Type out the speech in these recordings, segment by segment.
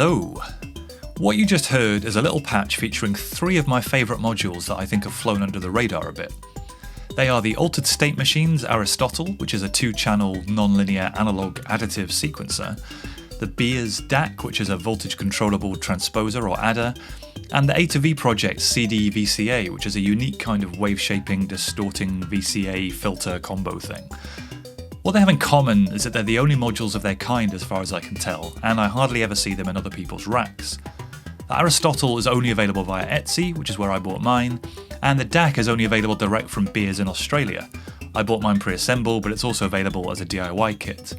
Hello! What you just heard is a little patch featuring three of my favourite modules that I think have flown under the radar a bit. They are the Altered State Machines Aristotle, which is a 2-channel nonlinear analog additive sequencer, the Beers DAC, which is a voltage-controllable transposer or adder, and the AtoV Project cDVCA, which is a unique kind of wave-shaping, distorting VCA filter combo thing. What they have in common is that they're the only modules of their kind as far as I can tell, and I hardly ever see them in other people's racks. The Aristotle is only available via Etsy, which is where I bought mine, and the DAC is only available direct from Beers in Australia. I bought mine pre-assembled, but it's also available as a DIY kit.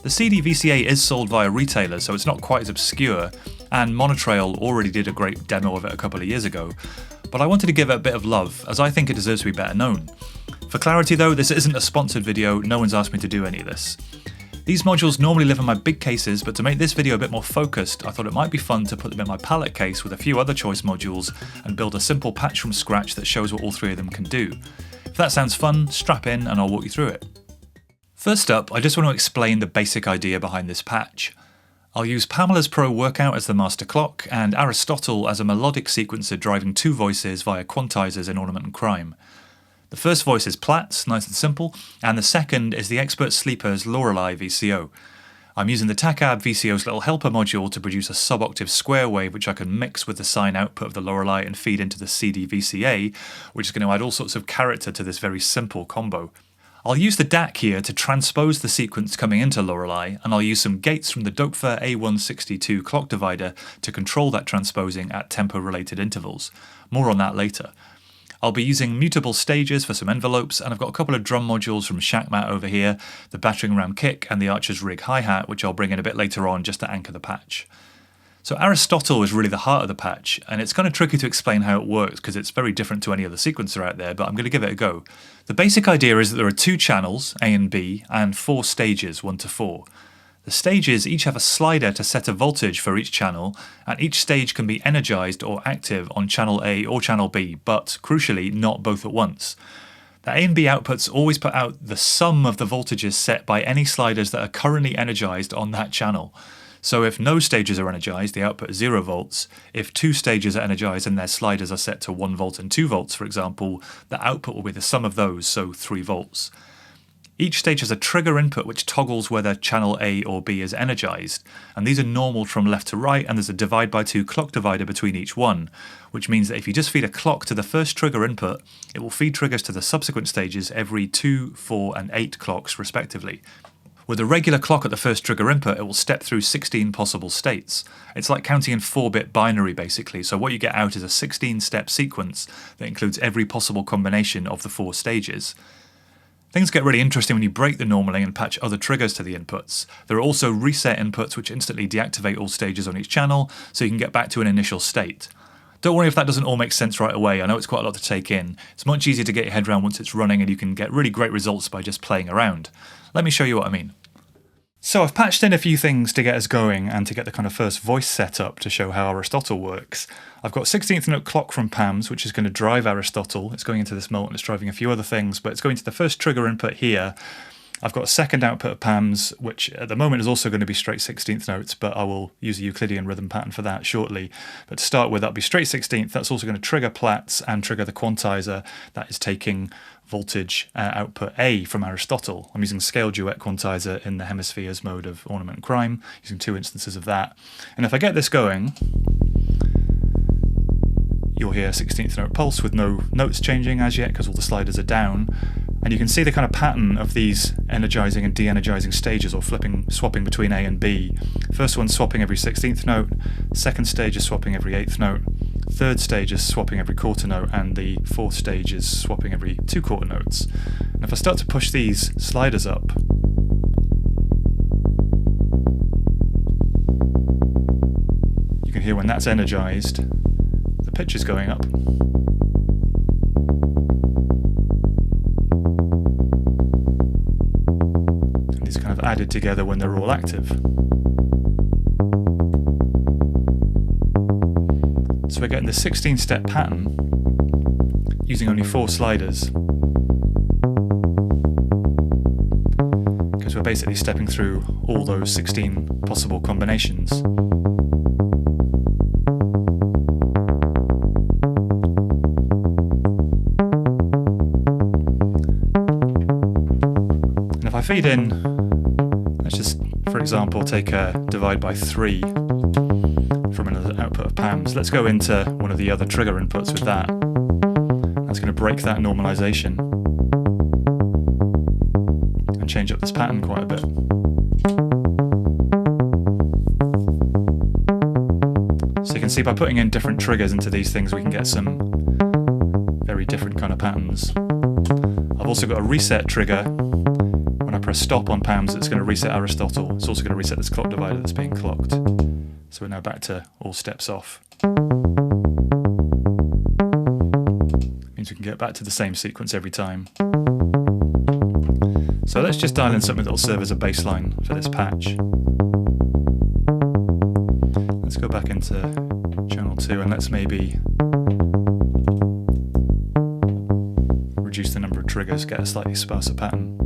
The cDVCA is sold via retailers, so it's not quite as obscure, and Monotrail already did a great demo of it a couple of years ago, but I wanted to give it a bit of love, as I think it deserves to be better known. For clarity though, this isn't a sponsored video, no one's asked me to do any of this. These modules normally live in my big cases, but to make this video a bit more focused, I thought it might be fun to put them in my palette case with a few other choice modules and build a simple patch from scratch that shows what all three of them can do. If that sounds fun, strap in and I'll walk you through it. First up, I just want to explain the basic idea behind this patch. I'll use Pamela's Pro Workout as the master clock, and Aristotle as a melodic sequencer driving two voices via quantizers in Ornament and Crime. The first voice is Plaits, nice and simple, and the second is the Expert Sleeper's Lorelei VCO. I'm using the TACAB VCO's little helper module to produce a sub-octave square wave which I can mix with the sine output of the Lorelei and feed into the cDVCA, which is going to add all sorts of character to this very simple combo. I'll use the DAC here to transpose the sequence coming into Lorelei, and I'll use some gates from the Doepfer A162 clock divider to control that transposing at tempo-related intervals. More on that later. I'll be using mutable stages for some envelopes, and I've got a couple of drum modules from Shackmat over here, the battering ram kick and the Archer's rig hi-hat, which I'll bring in a bit later on just to anchor the patch. So Aristotle is really the heart of the patch, and it's kind of tricky to explain how it works because it's very different to any other sequencer out there, but I'm going to give it a go. The basic idea is that there are two channels, A and B, and 4 stages, 1 to 4. The stages each have a slider to set a voltage for each channel, and each stage can be energized or active on channel A or channel B, but crucially not both at once. The A and B outputs always put out the sum of the voltages set by any sliders that are currently energized on that channel. So if no stages are energized, the output is 0 volts. If 2 stages are energized and their sliders are set to 1 volt and 2 volts, for example, the output will be the sum of those, so 3 volts. Each stage has a trigger input which toggles whether channel A or B is energized, and these are normal from left to right, and there's a divide by 2 clock divider between each one, which means that if you just feed a clock to the first trigger input, it will feed triggers to the subsequent stages every 2, 4 and 8 clocks respectively. With a regular clock at the first trigger input, it will step through 16 possible states. It's like counting in 4-bit binary basically, so what you get out is a 16-step sequence that includes every possible combination of the 4 stages. Things get really interesting when you break the normaling and patch other triggers to the inputs. There are also reset inputs which instantly deactivate all stages on each channel, so you can get back to an initial state. Don't worry if that doesn't all make sense right away, I know it's quite a lot to take in. It's much easier to get your head around once it's running, and you can get really great results by just playing around. Let me show you what I mean. So I've patched in a few things to get us going and to get the kind of first voice set up to show how Aristotle works. I've got 16th note clock from Pam's, which is going to drive Aristotle. It's going into this mult and it's driving a few other things, but it's going to the first trigger input here. I've got a second output of Pam's, which at the moment is also going to be straight 16th notes, but I will use a Euclidean rhythm pattern for that shortly. But to start with, that'll be straight 16th. That's also going to trigger Plaits and trigger the quantizer that is taking voltage output A from Aristotle. I'm using scale duet quantizer in the hemispheres mode of Ornament and Crime, using 2 instances of that. And if I get this going, you'll hear 16th note pulse with no notes changing as yet because all the sliders are down. And you can see the kind of pattern of these energizing and de-energizing stages, or swapping between A and B. First one's swapping every 16th note, second stage is swapping every 8th note, third stage is swapping every quarter note, and the fourth stage is swapping every 2 quarter notes. And if I start to push these sliders up, you can hear when that's energized, the pitch is going up. Kind of added together when they're all active. So we're getting the 16-step pattern using only 4 sliders, because we're basically stepping through all those 16 possible combinations. I feed in, let's just, for example, take a divide by 3 from another output of PAMs. Let's go into one of the other trigger inputs with that. That's going to break that normalization and change up this pattern quite a bit. So you can see by putting in different triggers into these things, we can get some very different kind of patterns. I've also got a reset trigger. When I press stop on PAMs, it's going to reset Aristotle. It's also going to reset this clock divider that's being clocked. So we're now back to all steps off. Means we can get back to the same sequence every time. So let's just dial in something that will serve as a baseline for this patch. Let's go back into channel 2 and let's maybe reduce the number of triggers, get a slightly sparser pattern.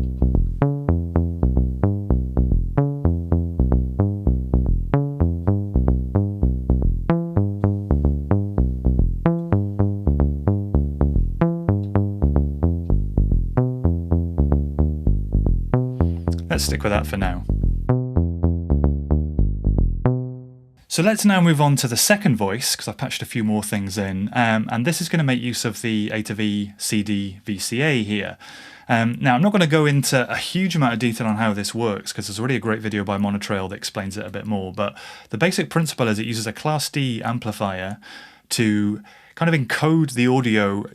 Let's stick with that for now. So let's now move on to the second voice, because I've patched a few more things in, and this is going to make use of the AtoV cDVCA here. Now, I'm not going to go into a huge amount of detail on how this works, because there's already a great video by Monotrail that explains it a bit more, but the basic principle is it uses a Class D amplifier to kind of encode the audio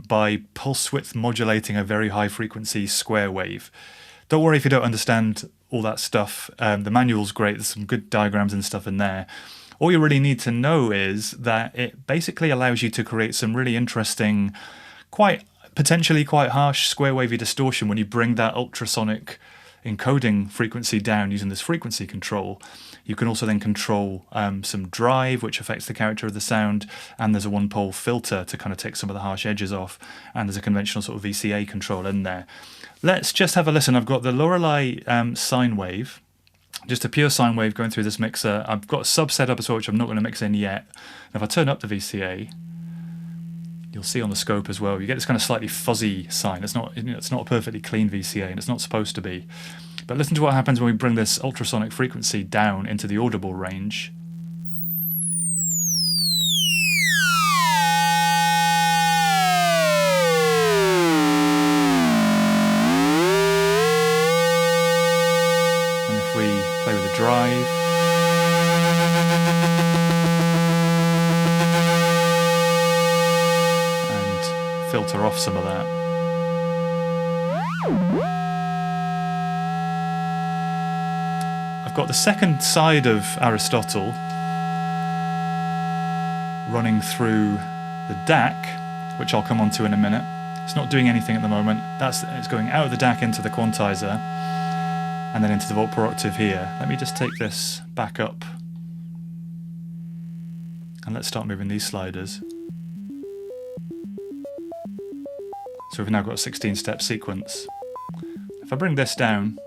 by pulse width modulating a very high frequency square wave. Don't worry if you don't understand all that stuff. The manual's great, there's some good diagrams and stuff in there. All you really need to know is that it basically allows you to create some really interesting, potentially quite harsh square wavy distortion when you bring that ultrasonic encoding frequency down using this frequency control. You can also then control some drive, which affects the character of the sound, and there's a one-pole filter to kind of take some of the harsh edges off, and there's a conventional sort of VCA control in there. Let's just have a listen. I've got the Lorelei sine wave, just a pure sine wave going through this mixer. I've got a sub set up as well, which I'm not going to mix in yet. And if I turn up the VCA, you'll see on the scope as well, you get this kind of slightly fuzzy sine. It's not a perfectly clean VCA, and it's not supposed to be. But listen to what happens when we bring this ultrasonic frequency down into the audible range. And if we play with the drive, and filter off some of that. Got the second side of Aristotle running through the DAC, which I'll come on to in a minute. It's not doing anything at the moment. It's going out of the DAC into the quantizer and then into the volt per octave here. Let me just take this back up and let's start moving these sliders. So we've now got a 16-step sequence. If I bring this down,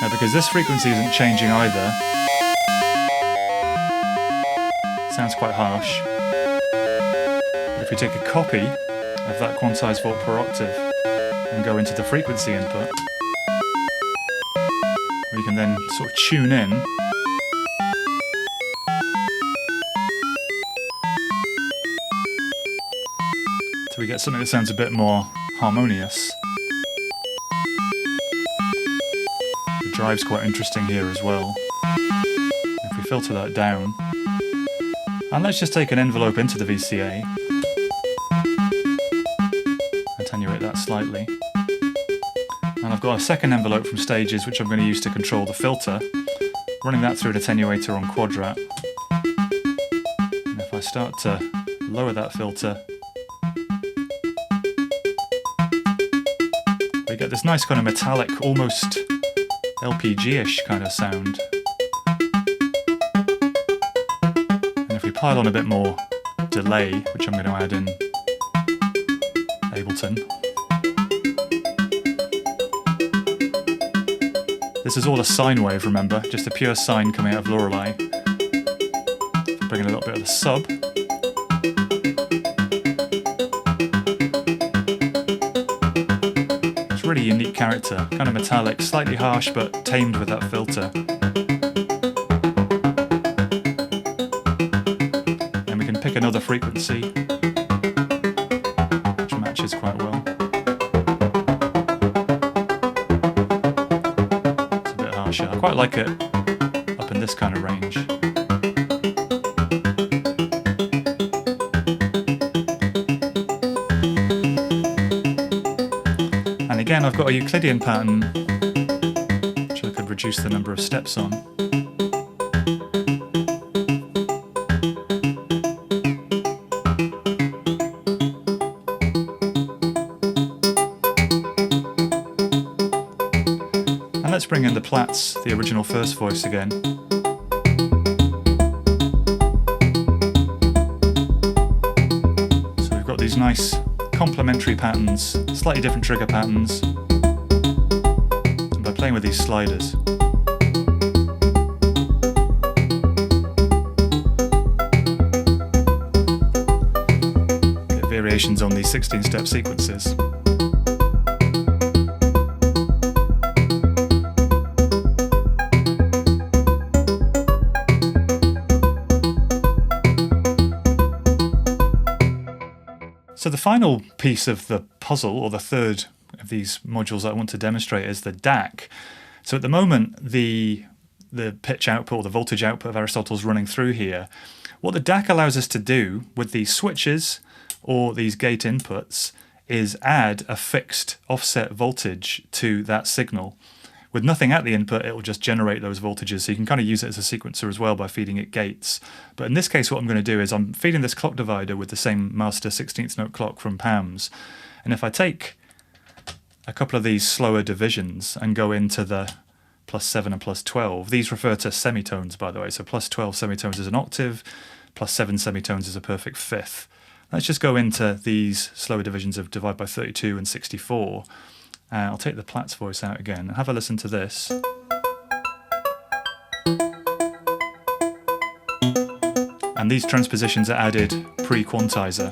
now, because this frequency isn't changing either, it sounds quite harsh. But if we take a copy of that quantized volt per octave and go into the frequency input, we can then sort of tune in till we get something that sounds a bit more harmonious. Drive's quite interesting here as well. If we filter that down, and let's just take an envelope into the VCA, attenuate that slightly, and I've got a second envelope from stages which I'm going to use to control the filter, running that through an attenuator on Quadrat. And if I start to lower that filter, we get this nice kind of metallic, almost LPG-ish kind of sound. And if we pile on a bit more delay, which I'm going to add in Ableton. This is all a sine wave, remember, just a pure sine coming out of Lorelei. Bring in a little bit of the sub. character, kind of metallic, slightly harsh but tamed with that filter. And we can pick another frequency, which matches quite well. It's a bit harsher. I quite like it up in this kind of range. Again, I've got a Euclidean pattern, which I could reduce the number of steps on. And let's bring in the Plaits, the original first voice again. So we've got these nice complementary patterns, slightly different trigger patterns, and by playing with these sliders. Get variations on these 16-step sequences. So the final piece of the puzzle, or the third of these modules that I want to demonstrate, is the DAC. So at the moment, the pitch output, or the voltage output of Aristotle is running through here. What the DAC allows us to do with these switches, or these gate inputs, is add a fixed offset voltage to that signal. With nothing at the input, it will just generate those voltages, so you can kind of use it as a sequencer as well by feeding it gates. But in this case, what I'm going to do is I'm feeding this clock divider with the same master 16th note clock from PAMS. And if I take a couple of these slower divisions and go into the +7 and +12, these refer to semitones, by the way. So +12 semitones is an octave, +7 semitones is a perfect fifth. Let's just go into these slower divisions of divide by 32 and 64. I'll take the Plaits voice out again and have a listen to this. And these transpositions are added pre-quantizer.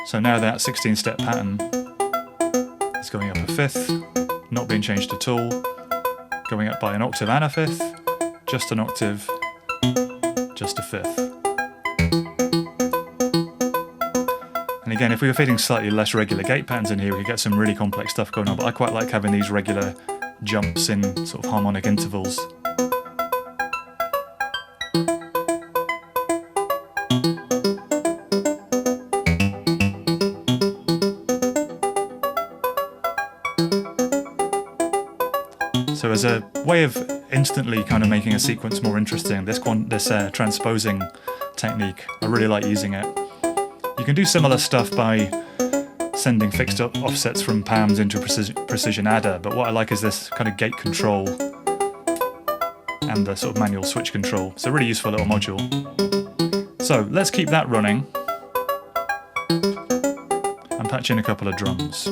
So now that 16-step pattern is going up a fifth, not being changed at all, going up by an octave and a fifth, just an octave, just a fifth. And again, if we were feeding slightly less regular gate patterns in here, we could get some really complex stuff going on, but I quite like having these regular jumps in sort of harmonic intervals. So as a way of instantly kind of making a sequence more interesting, this transposing technique, I really like using it. You can do similar stuff by sending fixed offsets from PAMS into a precision adder, but what I like is this kind of gate control and the sort of manual switch control. It's a really useful little module. So let's keep that running and patch in a couple of drums.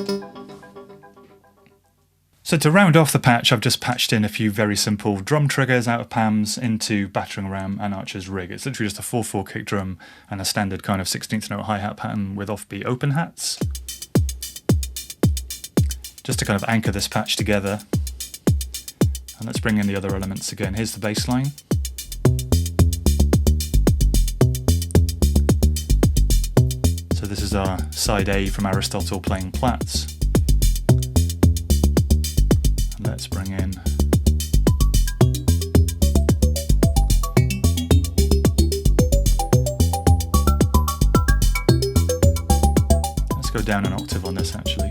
So to round off the patch, I've just patched in a few very simple drum triggers out of PAMS into battering ram and Archer's rig. It's literally just a 4/4 kick drum and a standard kind of 16th note hi-hat pattern with offbeat open hats. Just to kind of anchor this patch together. And let's bring in the other elements again. Here's the bass line. So this is our side A from Aristotle playing Plaits. Let's bring in let's go down an octave on this actually.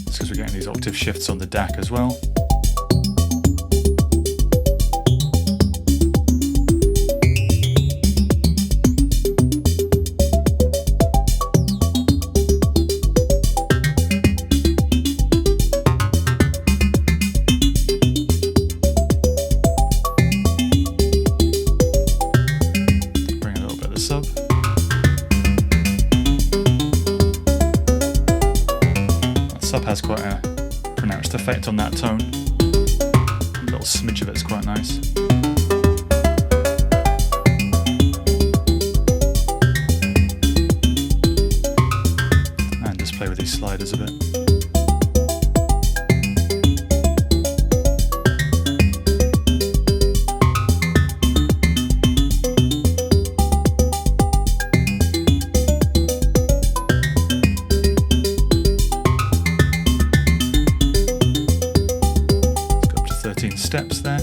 It's because we're getting these octave shifts on the DAC as well. Has quite a pronounced effect on that tone. A little smidge of it's quite nice. with these sliders a bit. Let's go up to 13 steps there.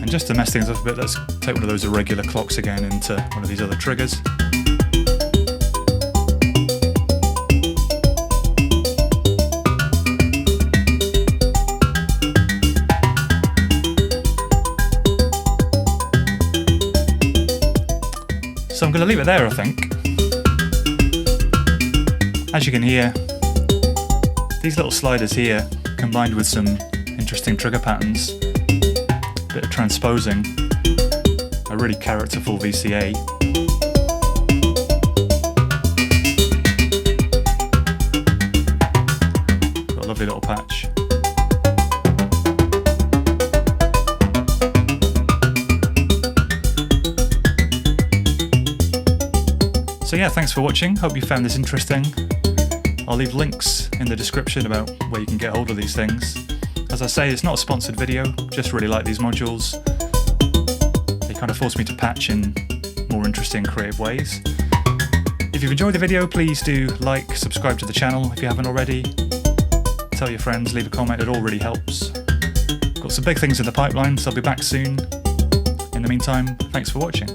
Just to mess things up a bit, let's take one of those irregular clocks again into one of these other triggers. So I'm going to leave it there, I think. As you can hear, these little sliders here, combined with some interesting trigger patterns, bit of transposing, a really characterful VCA. Got a lovely little patch. So yeah, thanks for watching. Hope you found this interesting. I'll leave links in the description about where you can get hold of these things. As I say, it's not a sponsored video, just really like these modules. They kind of force me to patch in more interesting, creative ways. If you've enjoyed the video, please do like, subscribe to the channel if you haven't already. Tell your friends, leave a comment, it all really helps. Got some big things in the pipeline, so I'll be back soon. In the meantime, thanks for watching.